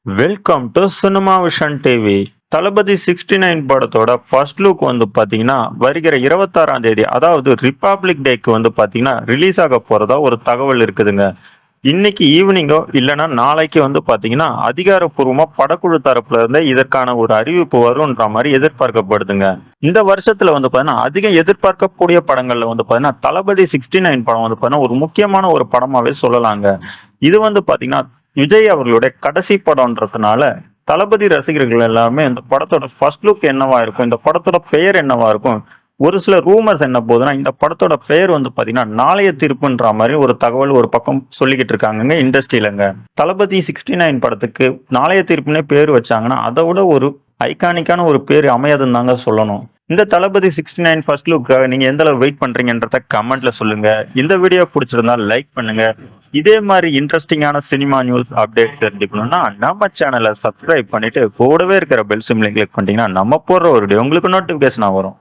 Welcome to cinema vision TV. Thalapathy 69 படத்தோட first look வந்து பாத்தீங்கன்னா வருகிற 26ஆம் தேதி, அதாவது ரிபப்ளிக் டேக்கு வந்து பாத்தீங்கன்னா ரிலீஸ் ஆக போறதா ஒரு தகவல் இருக்குதுங்க. இன்னைக்கு ஈவினிங்கோ இல்லைன்னா நாளைக்கு வந்து பாத்தீங்கன்னா அதிகாரப்பூர்வமா படக்குழு தரப்புல இருந்து இதற்கான ஒரு அறிவிப்பு வரும்ன்ற மாதிரி எதிர்பார்க்கப்படுதுங்க. இந்த வருஷத்துல வந்து பாத்தீங்கன்னா அதிகம் எதிர்பார்க்கக்கூடிய படங்கள்ல வந்து பாத்தீங்கன்னா தளபதி 69 படம் வந்து பாத்தீங்கன்னா ஒரு முக்கியமான ஒரு படமாவே சொல்லலாங்க. இது வந்து பாத்தீங்கன்னா விஜய் அவர்களுடைய கடைசி படம்ன்றதுனால தளபதி ரசிகர்கள் எல்லாமே இந்த படத்தோட ஃபர்ஸ்ட் லுக் என்னவா இருக்கும், இந்த படத்தோட பெயர் என்னவா இருக்கும், ஒரு சில ரூமர்ஸ் என்ன போகுதுன்னா இந்த படத்தோட பெயர் வந்து பாத்தீங்கன்னா நாளைய தீர்ப்புன்ற மாதிரி ஒரு தகவல் ஒரு பக்கம் சொல்லிக்கிட்டு இருக்காங்க இண்டஸ்ட்ரியிலங்க. தளபதி 69 படத்துக்கு நாளைய தீர்ப்புனே பேர் வச்சாங்கன்னா அதை விட ஒரு ஐகானிக்கான ஒரு பேர் அமையாதுன்னு தாங்க சொல்லணும். இந்த தளபதி 69 ஃபர்ஸ்ட் லுக்காக நீங்க எந்த அளவு வெயிட் பண்றீங்கன்றத கமெண்ட்ல சொல்லுங்க. இந்த வீடியோ பிடிச்சிருந்தா லைக் பண்ணுங்க. இதே மாதிரி இன்ட்ரெஸ்டிங்கான சினிமா நியூஸ் அப்டேட் தெரிஞ்சுக்கணும்னா நம்ம சேனலை சப்ஸ்கிரைப் பண்ணிட்டு கூடவே இருக்கிற பெல் சிம்லை கிளிக் பண்ணிட்டீங்கன்னா நம்ம போடுற ஒரு வீடியோ உங்களுக்கு நோட்டிபிகேஷனா வரும்.